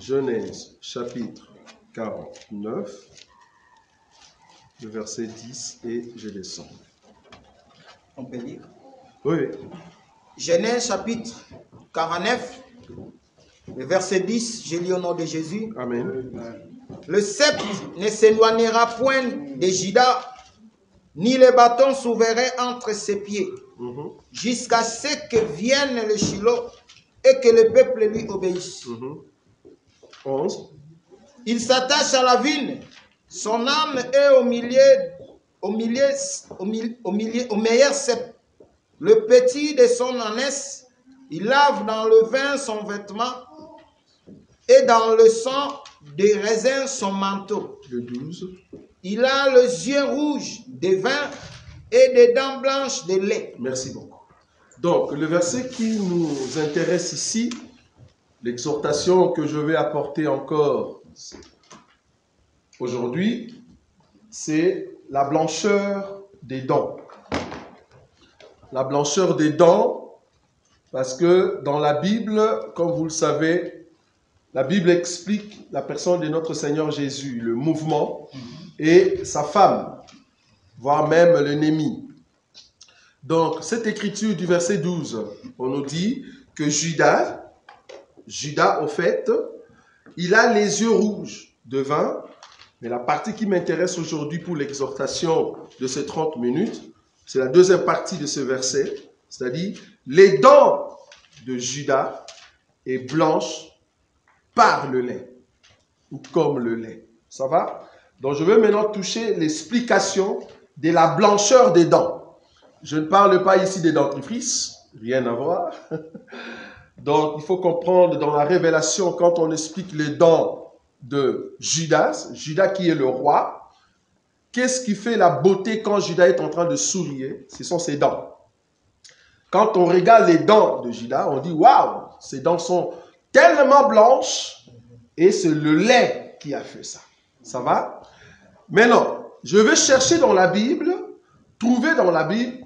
Genèse chapitre 49, le verset 10 et je descends. On peut lire. Oui. Genèse chapitre 49, le verset 10, je lis au nom de Jésus. Amen. Le sceptre ne s'éloignera point de Juda, ni le bâton s'ouvrirait entre ses pieds, jusqu'à ce que vienne le Shiloh et que le peuple lui obéisse. 11. Il s'attache à la vigne, son âme est au meilleur cep. Le petit de son ânesse, il lave dans le vin son vêtement et dans le sang des raisins son manteau. Le 12. Il a les yeux rouges de vin et des dents blanches de lait. Merci beaucoup. Donc, le verset qui nous intéresse ici, l'exhortation que je vais apporter encore aujourd'hui, c'est la blancheur des dents. La blancheur des dents, parce que dans la Bible, comme vous le savez, la Bible explique la personne de notre Seigneur Jésus, le mouvement, et sa femme, voire même l'ennemi. Donc, cette écriture du verset 12, on nous dit que Judas, au fait, il a les yeux rouges de vin, mais la partie qui m'intéresse aujourd'hui pour l'exhortation de ces 30 minutes, c'est la deuxième partie de ce verset, c'est-à-dire les dents de Judas est blanche par le lait, ou comme le lait. Ça va? Donc, je vais maintenant toucher l'explication de la blancheur des dents. Je ne parle pas ici des dentifrices, rien à voir. Donc, il faut comprendre dans la révélation, quand on explique les dents de Judas, Judas qui est le roi, qu'est-ce qui fait la beauté quand Judas est en train de sourire? Ce sont ses dents. Quand on regarde les dents de Judas, on dit, waouh, ses dents sont tellement blanches et c'est le lait qui a fait ça. Ça va? Maintenant, je vais chercher dans la Bible, trouver dans la Bible,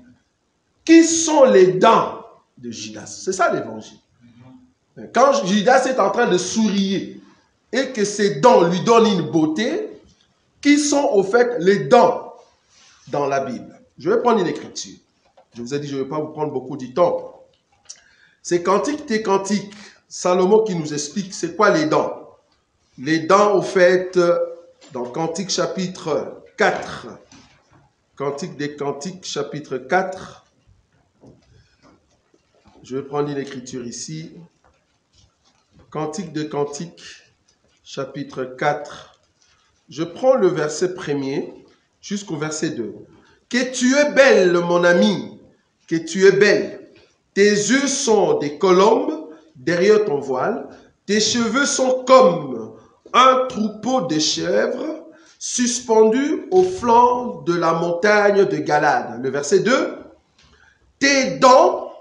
qui sont les dents de Judas. C'est ça l'évangile. Quand Judas est en train de sourire et que ses dents lui donnent une beauté, qui sont au fait les dents dans la Bible? Je vais prendre une écriture. Je vous ai dit, je ne vais pas vous prendre beaucoup de temps. C'est Cantique des Cantiques, Salomon qui nous explique c'est quoi les dents. Les dents, au fait, dans Cantique chapitre 4. Cantique des Cantiques, chapitre 4. Je vais prendre une écriture ici. Cantique des Cantiques, chapitre 4. Je prends le verset 1er jusqu'au verset 2. Que tu es belle, mon ami, que tu es belle. Tes yeux sont des colombes derrière ton voile. Tes cheveux sont comme un troupeau de chèvres suspendu au flanc de la montagne de Galade. Le verset 2. Tes dents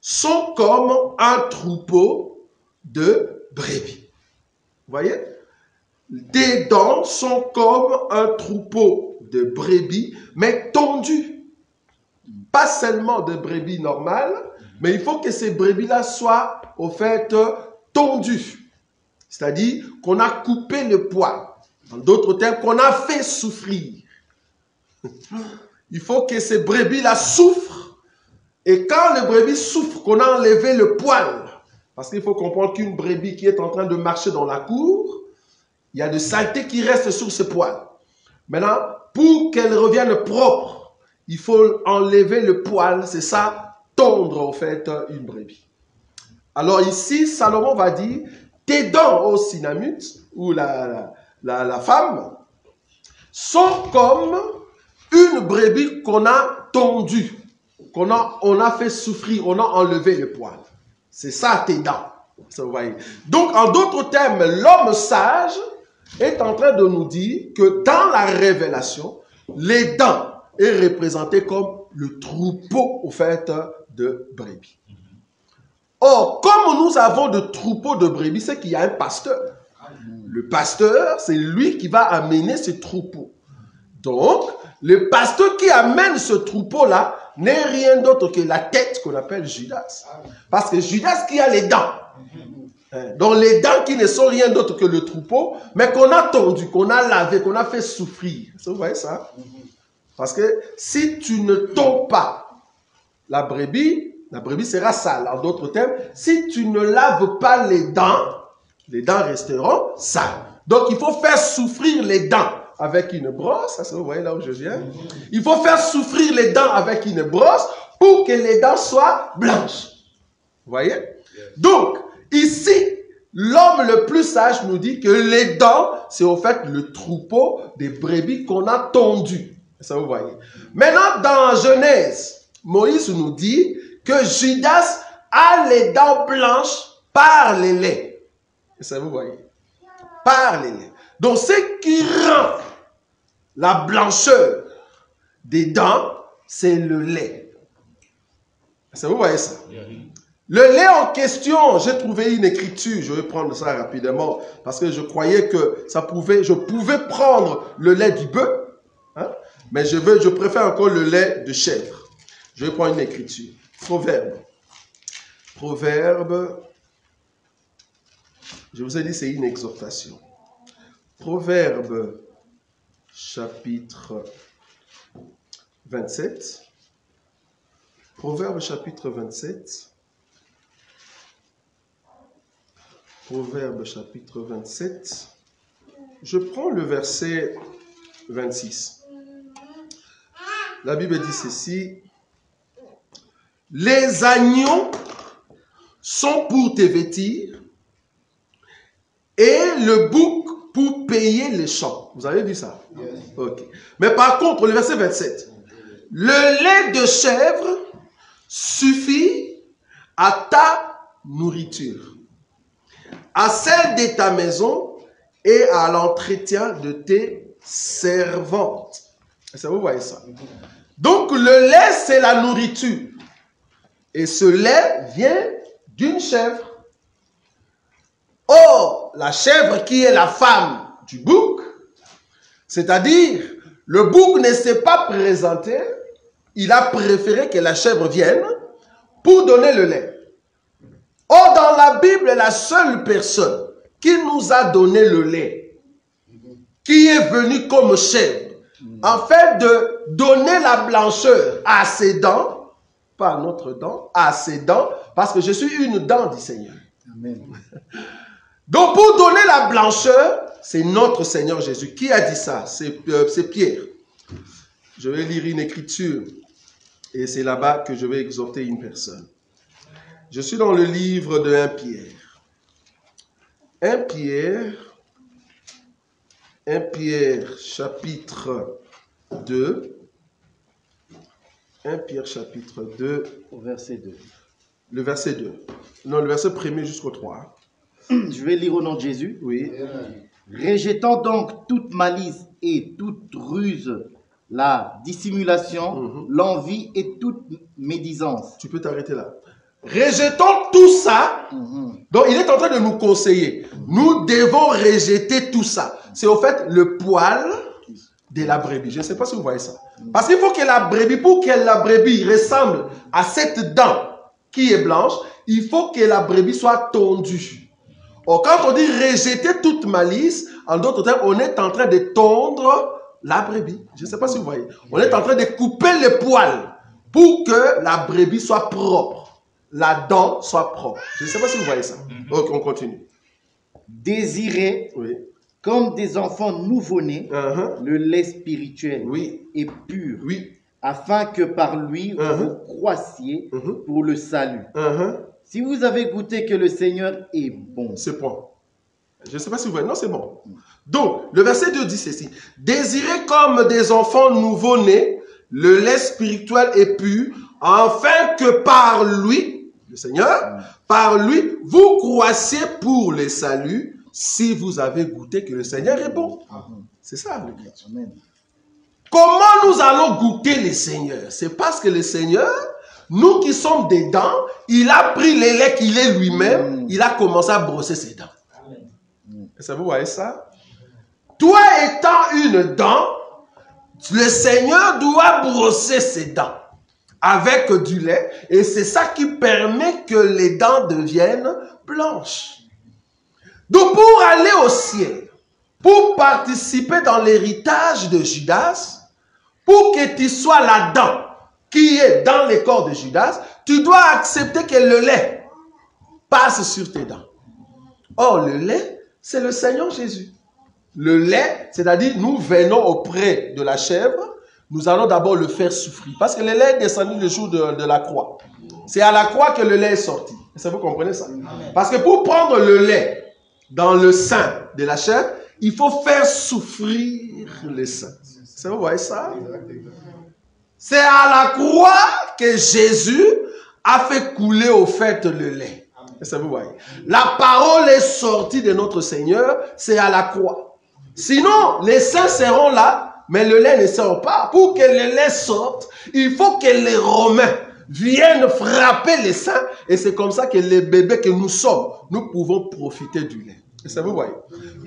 sont comme un troupeau de brebis. Vous voyez? Tes dents sont comme un troupeau de brebis, mais tondues. Pas seulement de brebis normales, mais il faut que ces brebis-là soient, au fait, tondues. C'est-à-dire qu'on a coupé le poil. En d'autres termes, qu'on a fait souffrir. Il faut que ces brebis-là souffrent. Et quand les brebis souffrent, qu'on a enlevé le poil. Parce qu'il faut comprendre qu'une brebis qui est en train de marcher dans la cour, il y a de saleté qui reste sur ce poil. Maintenant, pour qu'elle revienne propre, il faut enlever le poil. C'est ça, tondre en fait une brebis. Alors ici, Salomon va dire, tes dents, ô Sinamut, ou la femme, sont comme une brebis qu'on a tondue, on a fait souffrir, on a enlevé le poil. C'est ça tes dents. Ça, vous voyez. Donc, en d'autres termes, l'homme sage est en train de nous dire que dans la révélation, les dents est représenté comme le troupeau, au fait, de brebis. Or, comme nous avons de troupeaux de brebis, c'est qu'il y a un pasteur. Le pasteur, c'est lui qui va amener ce troupeau. Donc, le pasteur qui amène ce troupeau-là n'est rien d'autre que la tête qu'on appelle Judas. Parce que Judas qui a les dents. Donc les dents qui ne sont rien d'autre que le troupeau, mais qu'on a tondu, qu'on a lavé, qu'on a fait souffrir. Vous voyez ça? Parce que si tu ne tonds pas la brebis sera sale. En d'autres termes, si tu ne laves pas les dents resteront sales. Donc il faut faire souffrir les dents avec une brosse. Vous voyez là où je viens? Il faut faire souffrir les dents avec une brosse pour que les dents soient blanches. Vous voyez? Donc, ici, l'homme le plus sage nous dit que les dents, c'est au fait le troupeau des brebis qu'on a tondu. Ça, vous voyez. Maintenant, dans Genèse, Moïse nous dit que Judas a les dents blanches par les laits. Ça, vous voyez. Par les laits. Donc, ce qui rend la blancheur des dents, c'est le lait. Ça, vous voyez ça? Le lait en question, j'ai trouvé une écriture, je vais prendre ça rapidement, parce que je croyais que je pouvais prendre le lait du bœuf, hein, mais je préfère encore le lait de chèvre. Je vais prendre une écriture. Proverbe, je vous ai dit c'est une exhortation. Proverbe, chapitre 27. Proverbe, chapitre 27. Proverbe chapitre 27, je prends le verset 26. La Bible dit ceci: les agneaux sont pour te vêtir et le bouc pour payer les champs. Vous avez vu ça? Yes. Ok. Mais par contre, le verset 27, le lait de chèvre suffit à ta nourriture, à celle de ta maison et à l'entretien de tes servantes. Est-ce que vous voyez ça? Donc le lait, c'est la nourriture. Et ce lait vient d'une chèvre. Or, la chèvre qui est la femme du bouc, c'est-à-dire le bouc ne s'est pas présenté, il a préféré que la chèvre vienne pour donner le lait. Or, dans la Bible, la seule personne qui nous a donné le lait, qui est venu comme chèvre, en fait de donner la blancheur à ses dents, pas à notre dent, à ses dents, parce que je suis une dent du Seigneur. Amen. Donc, pour donner la blancheur, c'est notre Seigneur Jésus. Qui a dit ça? C'est Pierre. Je vais lire une écriture, et c'est là-bas que je vais exhorter une personne. Je suis dans le livre de 1 Pierre. 1 Pierre chapitre 2. 1 Pierre chapitre 2. Au verset 2. Le verset 2. Non, le verset 1er jusqu'au 3. Je vais lire au nom de Jésus. Oui. Rejetant donc toute malice et toute ruse, la dissimulation, l'envie et toute médisance. Tu peux t'arrêter là. Rejetons tout ça. Donc, il est en train de nous conseiller. Nous devons rejeter tout ça. C'est au fait le poil de la brebis. Je ne sais pas si vous voyez ça. Parce qu'il faut que la brebis, pour que la brebis ressemble à cette dent qui est blanche, il faut que la brebis soit tondue. Or, quand on dit rejeter toute malice, en d'autres termes, on est en train de tondre la brebis. Je ne sais pas si vous voyez. On est en train de couper les poils pour que la brebis soit propre. La dent soit propre. Je ne sais pas si vous voyez ça. Ok, on continue. Désirer, comme des enfants nouveau-nés, le lait spirituel et pur, afin que par lui vous croissiez pour le salut. Si vous avez goûté que le Seigneur est bon. C'est bon. Je ne sais pas si vous voyez. Non, c'est bon. Donc, le verset 2 dit ceci. Désirez comme des enfants nouveau-nés le lait spirituel et pur, afin que par lui, le Seigneur, par lui, vous croissiez pour le salut, si vous avez goûté que le Seigneur est bon. C'est ça le but. Comment nous allons goûter le Seigneur? C'est parce que le Seigneur, nous qui sommes des dents, il a pris le lait qu'il est lui-même, il a commencé à brosser ses dents. Est-ce que vous voyez ça? Toi étant une dent, le Seigneur doit brosser ses dents avec du lait, et c'est ça qui permet que les dents deviennent blanches. Donc pour aller au ciel, pour participer dans l'héritage de Judas, pour que tu sois là-dedans, qui est dans les corps de Judas, tu dois accepter que le lait passe sur tes dents. Or, le lait, c'est le Seigneur Jésus. Le lait, c'est-à-dire nous venons auprès de la chèvre, nous allons d'abord le faire souffrir. Parce que le lait est descendu le jour de la croix. C'est à la croix que le lait est sorti. Est-ce que vous comprenez ça? Amen. Parce que pour prendre le lait dans le sein de la chèvre, il faut faire souffrir le sein. Est-ce que vous voyez ça? C'est à la croix que Jésus a fait couler au fait le lait. Est-ce que vous voyez? La parole est sortie de notre Seigneur, c'est à la croix. Sinon, les seins seront là, mais le lait ne sort pas. Pour que le lait sorte, il faut que les Romains viennent frapper les seins. Et c'est comme ça que les bébés que nous sommes, nous pouvons profiter du lait. Est-ce que vous voyez?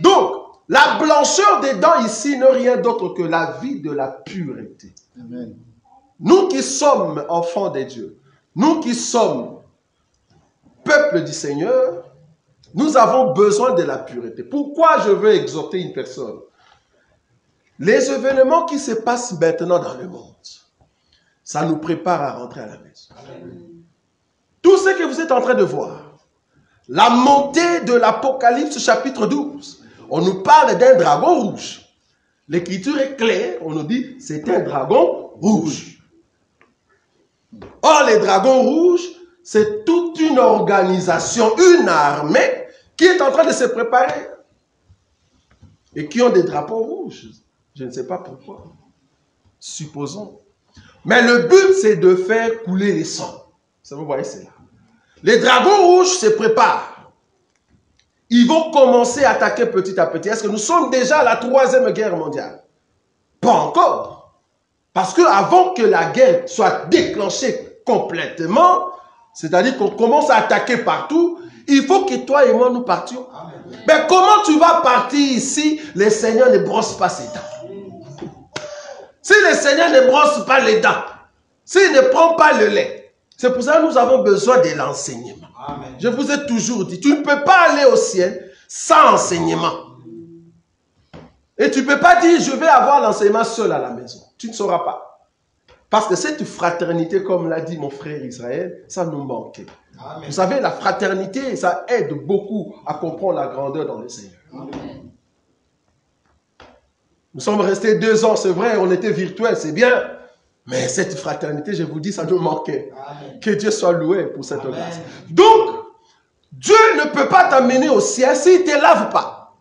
Donc, la blancheur des dents ici n'est rien d'autre que la vie de la pureté. Amen. Nous qui sommes enfants de Dieu, nous qui sommes peuple du Seigneur, nous avons besoin de la pureté. Pourquoi je veux exhorter une personne? Les événements qui se passent maintenant dans le monde, ça nous prépare à rentrer à la maison. Amen. Tout ce que vous êtes en train de voir, la montée de l'Apocalypse chapitre 12, on nous parle d'un dragon rouge. L'écriture est claire, on nous dit c'est un dragon rouge. Or, les dragons rouges, c'est toute une organisation, une armée qui est en train de se préparer. Et qui ont des drapeaux rouges. Je ne sais pas pourquoi. Supposons. Mais le but, c'est de faire couler les sangs. Ça, vous voyez, c'est là. Les dragons rouges se préparent. Ils vont commencer à attaquer petit à petit. Est-ce que nous sommes déjà à la 3e guerre mondiale? Pas encore. Parce qu'avant que la guerre soit déclenchée complètement, c'est-à-dire qu'on commence à attaquer partout, il faut que toi et moi nous partions. Mais comment tu vas partir ici? Le Seigneur ne brosse pas ses dents. Si le Seigneur ne brosse pas les dents, s'il ne prend pas le lait, c'est pour ça que nous avons besoin de l'enseignement. Je vous ai toujours dit, tu ne peux pas aller au ciel sans enseignement. Et tu ne peux pas dire, je vais avoir l'enseignement seul à la maison. Tu ne sauras pas. Parce que cette fraternité, comme l'a dit mon frère Israël, ça nous manquait. Amen. Vous savez, la fraternité, ça aide beaucoup à comprendre la grandeur dans le Seigneur. Amen. Nous sommes restés 2 ans, c'est vrai, on était virtuels, c'est bien. Mais cette fraternité, je vous dis, ça nous manquait. Amen. Que Dieu soit loué pour cette grâce. Donc, Dieu ne peut pas t'amener au ciel s'il ne te lave pas.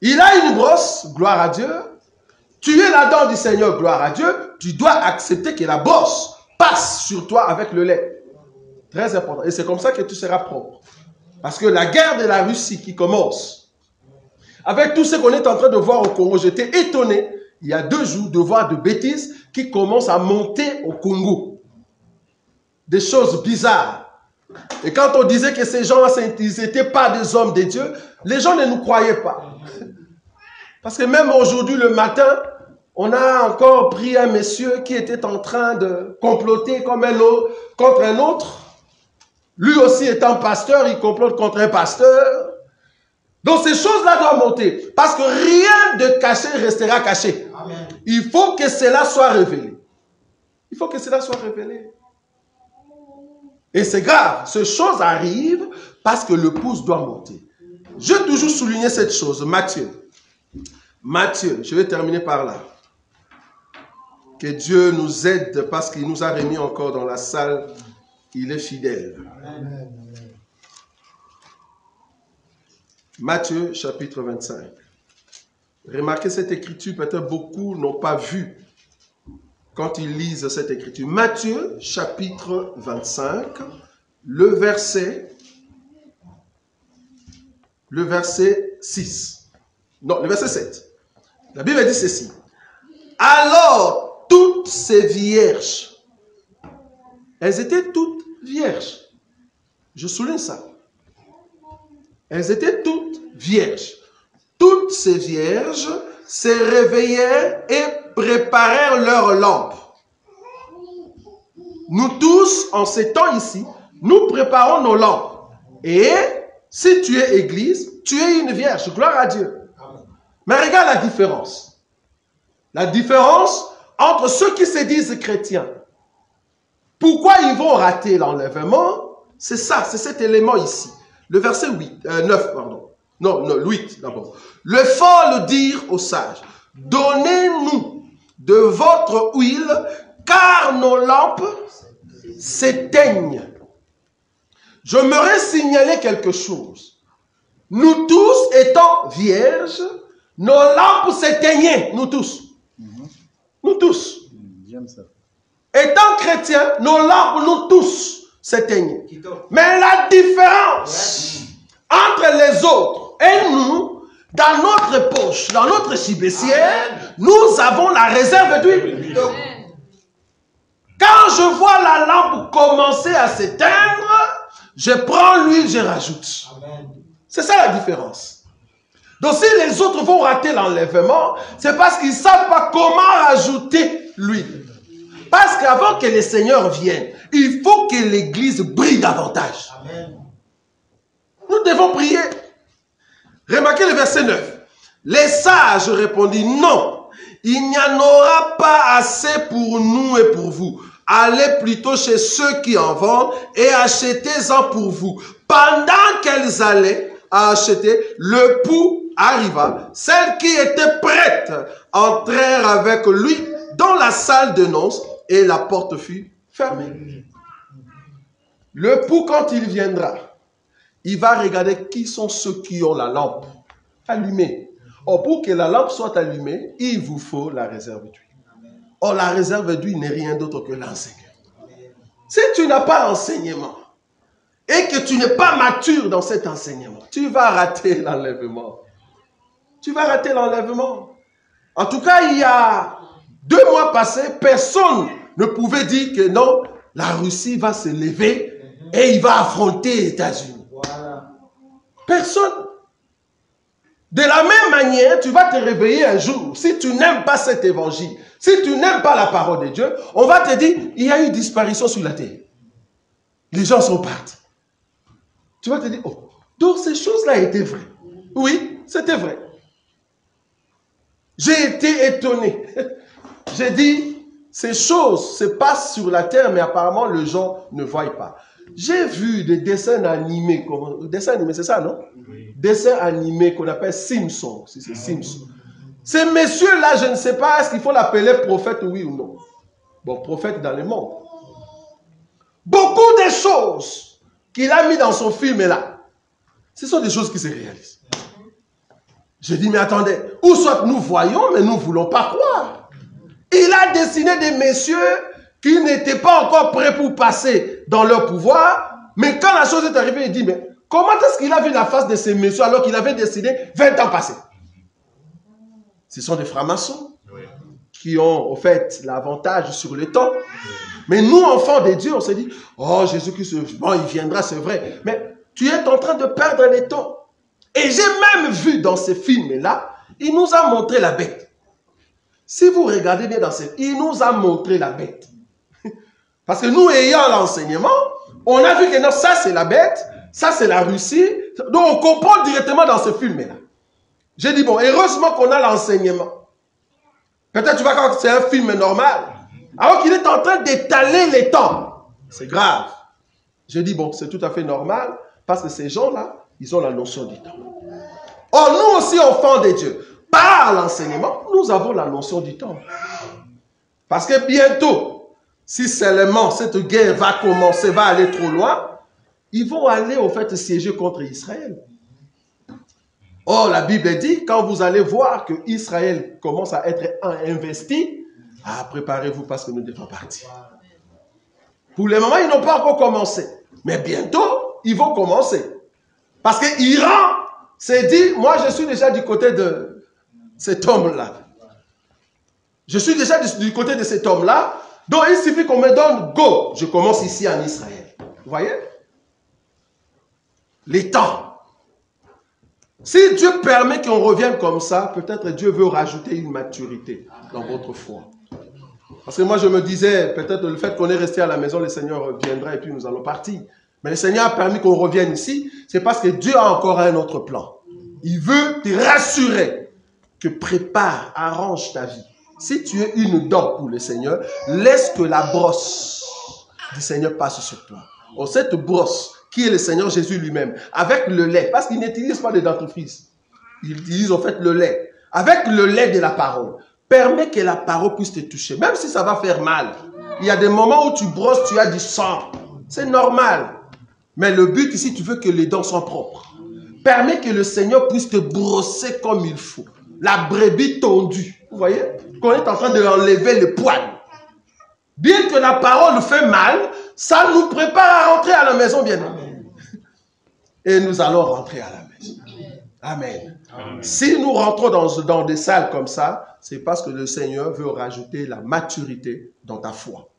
Il a une brosse, gloire à Dieu. Tu es la dent du Seigneur, gloire à Dieu. Tu dois accepter que la brosse passe sur toi avec le lait. Très important. Et c'est comme ça que tu seras propre. Parce que la guerre de la Russie qui commence, avec tout ce qu'on est en train de voir au Congo, j'étais étonné, il y a 2 jours, de voir de bêtises qui commencent à monter au Congo. Des choses bizarres. Et quand on disait que ces gens-là, ils n'étaient pas des hommes de Dieu, les gens ne nous croyaient pas. Parce que même aujourd'hui, le matin, on a encore pris un monsieur qui était en train de comploter comme contre un autre. Lui aussi étant pasteur, il complote contre un pasteur. Donc ces choses-là doivent monter. Parce que rien de caché restera caché. Amen. Il faut que cela soit révélé. Il faut que cela soit révélé. Et c'est grave. Ces choses arrivent parce que le pouce doit monter. Je vais toujours souligner cette chose. Matthieu, je vais terminer par là. Que Dieu nous aide parce qu'il nous a remis encore dans la salle. Il est fidèle. Amen. Matthieu chapitre 25. Remarquez cette écriture, peut-être beaucoup n'ont pas vu quand ils lisent cette écriture. Matthieu chapitre 25, le verset 6. Non, le verset 7. La Bible dit ceci. Alors, toutes ces vierges, elles étaient toutes vierges. Je souligne ça. Elles étaient toutes vierges. Toutes ces vierges se réveillèrent et préparèrent leurs lampes. Nous tous, en ces temps ici, nous préparons nos lampes. Et si tu es église, tu es une vierge, gloire à Dieu. Mais regarde la différence. La différence entre ceux qui se disent chrétiens. Pourquoi ils vont rater l'enlèvement? C'est ça, c'est cet élément ici. Le verset 9, pardon. Non, 8 d'abord. Le folle dire aux sages, donnez-nous de votre huile, car nos lampes s'éteignent. Je m'aurais signalé quelque chose. Nous tous étant vierges, nos lampes s'éteignaient, nous tous. Nous tous. J'aime ça. Étant chrétiens, nos lampes, nous tous, s'éteignaient. Mais la différence entre les autres et nous, dans notre poche, dans notre chibessière, nous avons la réserve d'huile. Quand je vois la lampe commencer à s'éteindre, je prends l'huile, je rajoute. C'est ça la différence. Donc si les autres vont rater l'enlèvement, c'est parce qu'ils ne savent pas comment rajouter l'huile. Parce qu'avant que les seigneurs viennent, il faut que l'église brille davantage. Amen. Nous devons prier. Remarquez le verset 9. Les sages répondirent, non, il n'y en aura pas assez pour nous et pour vous. Allez plutôt chez ceux qui en vendent et achetez-en pour vous. Pendant qu'elles allaient acheter, le pou arriva. Celles qui étaient prêtes entrèrent avec lui dans la salle de noces et la porte fut fermée. Le pou, quand il viendra, il va regarder qui sont ceux qui ont la lampe allumée. Or, pour que la lampe soit allumée, il vous faut la réserve d'huile. Or, la réserve d'huile n'est rien d'autre que l'enseignement. Si tu n'as pas l'enseignement et que tu n'es pas mature dans cet enseignement, tu vas rater l'enlèvement. Tu vas rater l'enlèvement. En tout cas, il y a 2 mois passés, personne ne pouvait dire que non, la Russie va se lever et il va affronter les États-Unis. Voilà. Personne. De la même manière, tu vas te réveiller un jour. Si tu n'aimes pas cet évangile, si tu n'aimes pas la parole de Dieu, on va te dire, il y a eu disparition sur la terre. Les gens sont partis. Tu vas te dire, oh, donc ces choses-là étaient vraies. Oui, c'était vrai. J'ai été étonné. J'ai dit, ces choses se passent sur la terre, mais apparemment, les gens ne voient pas. J'ai vu des dessins animés. Dessins animés, c'est ça, non? Oui. Dessins animés qu'on appelle Simpson. Si c'est Simpson. Ces messieurs-là, je ne sais pas, est-ce qu'il faut l'appeler prophète, oui ou non? Bon, prophète dans le monde. Beaucoup de choses qu'il a mis dans son film-là, ce sont des choses qui se réalisent. Je dis, mais attendez, ou soit nous voyons, mais nous ne voulons pas croire. Il a dessiné des messieurs qui n'étaient pas encore prêts pour passer dans leur pouvoir, mais quand la chose est arrivée, il dit, mais comment est-ce qu'il a vu la face de ces messieurs alors qu'il avait décidé 20 ans passés? Ce sont des francs-maçons qui ont, au fait, l'avantage sur le temps. Mais nous, enfants de Dieu, on se dit, oh, Jésus-Christ, bon, il viendra, c'est vrai. Mais tu es en train de perdre le temps. Et j'ai même vu dans ce film-là, il nous a montré la bête. Si vous regardez bien dans ce film, il nous a montré la bête. Parce que nous, ayant l'enseignement, on a vu que non, ça c'est la bête, ça c'est la Russie. Donc on comprend directement dans ce film-là. J'ai dit, bon, heureusement qu'on a l'enseignement. Peut-être tu vas croire que c'est un film normal. Alors qu'il est en train d'étaler les temps. C'est grave. J'ai dit, bon, c'est tout à fait normal, parce que ces gens-là, ils ont la notion du temps. Or, nous aussi, enfants de Dieu, par l'enseignement, nous avons la notion du temps. Parce que bientôt, si seulement cette guerre va commencer, va aller trop loin, ils vont aller au fait siéger contre Israël. Or, la Bible dit, quand vous allez voir que Israël commence à être investi, préparez-vous parce que nous devons partir. Pour le moment, ils n'ont pas encore commencé. Mais bientôt, ils vont commencer. Parce que l'Iran s'est dit, moi je suis déjà du côté de cet homme-là. Je suis déjà du côté de cet homme-là. Donc il suffit qu'on me donne go. Je commence ici en Israël. Vous voyez? Les temps. Si Dieu permet qu'on revienne comme ça, peut-être Dieu veut rajouter une maturité dans votre foi. Parce que moi je me disais, peut-être le fait qu'on est resté à la maison, le Seigneur viendra et puis nous allons partir. Mais le Seigneur a permis qu'on revienne ici, c'est parce que Dieu a encore un autre plan. Il veut te rassurer que prépare, arrange ta vie. Si tu es une dent pour le Seigneur, laisse que la brosse du Seigneur passe sur toi. Oh, cette brosse, qui est le Seigneur Jésus lui-même, avec le lait, parce qu'il n'utilise pas de dentifrice, il utilise en fait le lait. Avec le lait de la parole, permet que la parole puisse te toucher, même si ça va faire mal. Il y a des moments où tu brosses, tu as du sang. C'est normal. Mais le but ici, tu veux que les dents soient propres. Permet que le Seigneur puisse te brosser comme il faut. La brebis tondue. Vous voyez? Qu'on est en train de enlever le poil. Bien que la parole nous fait mal, ça nous prépare à rentrer à la maison, bien aimé. Et nous allons rentrer à la maison. Amen. Amen. Si nous rentrons dans des salles comme ça, c'est parce que le Seigneur veut rajouter la maturité dans ta foi.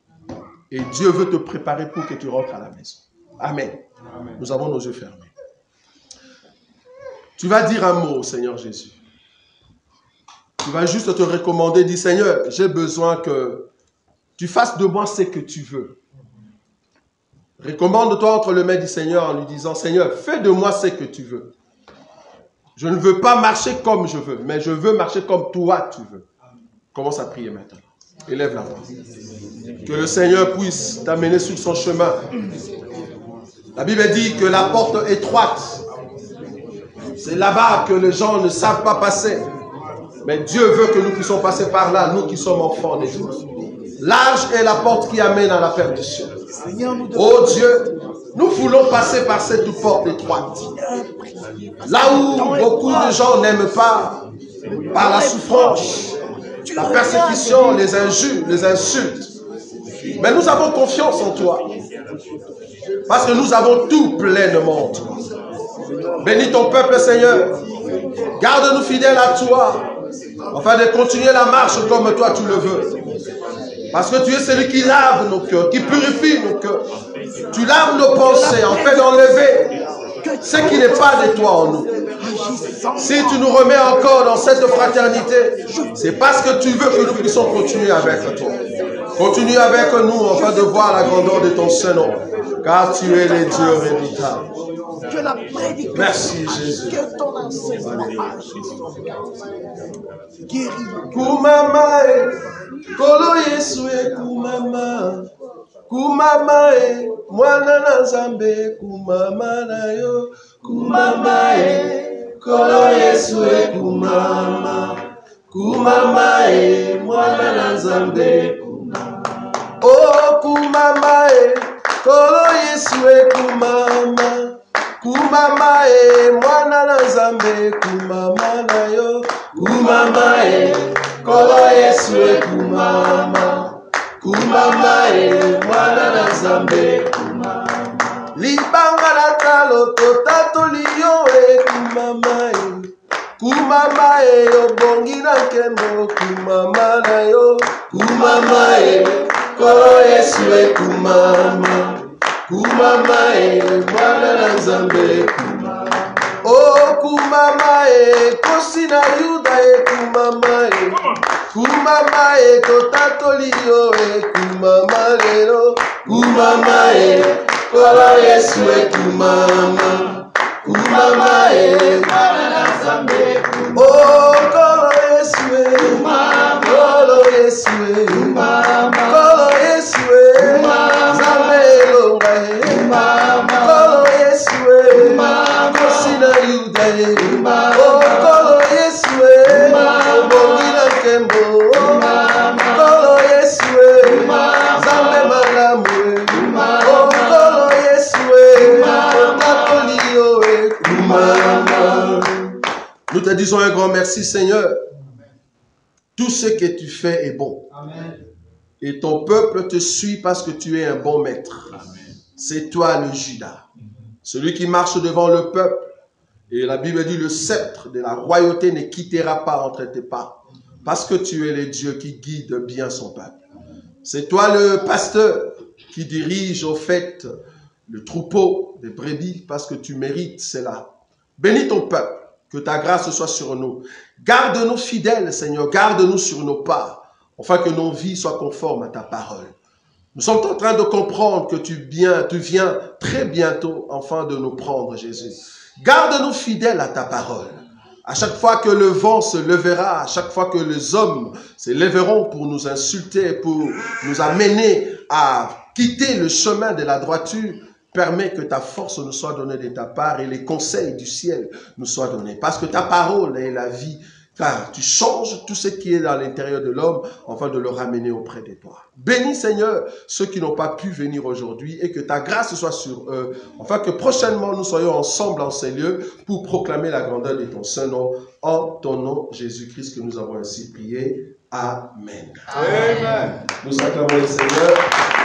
Et Dieu veut te préparer pour que tu rentres à la maison. Amen. Amen. Nous avons nos yeux fermés. Tu vas dire un mot au Seigneur Jésus. Tu vas juste te recommander, dis Seigneur, j'ai besoin que tu fasses de moi ce que tu veux. Recommande-toi entre les mains du Seigneur en lui disant, Seigneur, fais de moi ce que tu veux. Je ne veux pas marcher comme je veux, mais je veux marcher comme toi tu veux. Commence à prier maintenant. Élève la voix. Que le Seigneur puisse t'amener sur son chemin. La Bible dit que la porte étroite, c'est là-bas que les gens ne savent pas passer. Mais Dieu veut que nous puissions passer par là, nous qui sommes enfants de Dieu. Large est la porte qui amène à la perdition. Oh Dieu, nous voulons passer par cette porte étroite. Là où beaucoup de gens n'aiment pas, par la souffrance, la persécution, les injures, les insultes. Mais nous avons confiance en toi. Parce que nous avons tout pleinement en toi. Bénis ton peuple, Seigneur. Garde-nous fidèles à toi, afin de continuer la marche comme toi tu le veux. Parce que tu es celui qui lave nos cœurs, qui purifie nos cœurs. Tu laves nos pensées, afin d'enlever ce qui n'est pas de toi en nous. Si tu nous remets encore dans cette fraternité, c'est parce que tu veux que nous puissions continuer avec toi. Continue avec nous afin de voir la grandeur de ton Saint-Nom, car tu es le Dieu redoutable. Que la prédication, merci Jésus. Que ton enseignement guérit. Kumama kolo Yesu kumama. Kumama mwana na Nzambe kumama na yo. Kumama kolo Yesu kumama. Kumama mwana na Nzambe kumama. Oh kumama kolo Yesu kumama. Kumama mwana na Nzambe kumama na yo. Kumama kolo Yesu kumama. Kumama mwana na Nzambe kumama. Libanga na talo totato liyo kumama Kumama obongi na nkembo kumama na yo. Kumama kolo Yesu kumama. Kumama mwana na Nzambe kumama. Oh kumama kosi na Yuda kumama Kumama totato liyo kumama lelo. Kumama kolo Yesu kumama. Kumama mwana na Nzambe kumama. Oh kolo Yesu kumama. Kolo Yesu kumama. Kolo Yesu kumama. Nzambe longa kumama. Kolo Yesu kumama. Kosi na Yuda kumama. Oh kolo Yesu kumama. Obongi na nkembo kumama. Kolo Yesu kumama. Nzambe malamu kumama. Oh kolo Yesu kumama. Tatolio kumama. Nous te disons un grand merci, Seigneur. Tout ce que tu fais est bon. Amen. Et ton peuple te suit parce que tu es un bon maître. C'est toi le Judas, celui qui marche devant le peuple. Et la Bible dit, le sceptre de la royauté ne quittera pas entre tes pas, parce que tu es le Dieu qui guide bien son peuple. C'est toi le pasteur qui dirige au fait le troupeau des brebis, parce que tu mérites cela. Bénis ton peuple, que ta grâce soit sur nous. Garde-nous fidèles, Seigneur, garde-nous sur nos pas, afin que nos vies soient conformes à ta parole. Nous sommes en train de comprendre que tu viens très bientôt, afin de nous prendre, Jésus. Garde-nous fidèles à ta parole, À chaque fois que le vent se levera, à chaque fois que les hommes se lèveront pour nous insulter, pour nous amener à quitter le chemin de la droiture, permets que ta force nous soit donnée de ta part et les conseils du ciel nous soient donnés. Parce que ta parole est la vie, car tu changes tout ce qui est dans l'intérieur de l'homme afin de le ramener auprès de toi. Bénis Seigneur ceux qui n'ont pas pu venir aujourd'hui et que ta grâce soit sur eux, afin que prochainement nous soyons ensemble en ces lieux pour proclamer la grandeur de ton saint nom. En ton nom Jésus-Christ que nous avons ainsi prié. Amen. Amen. Nous acclamons le Seigneur.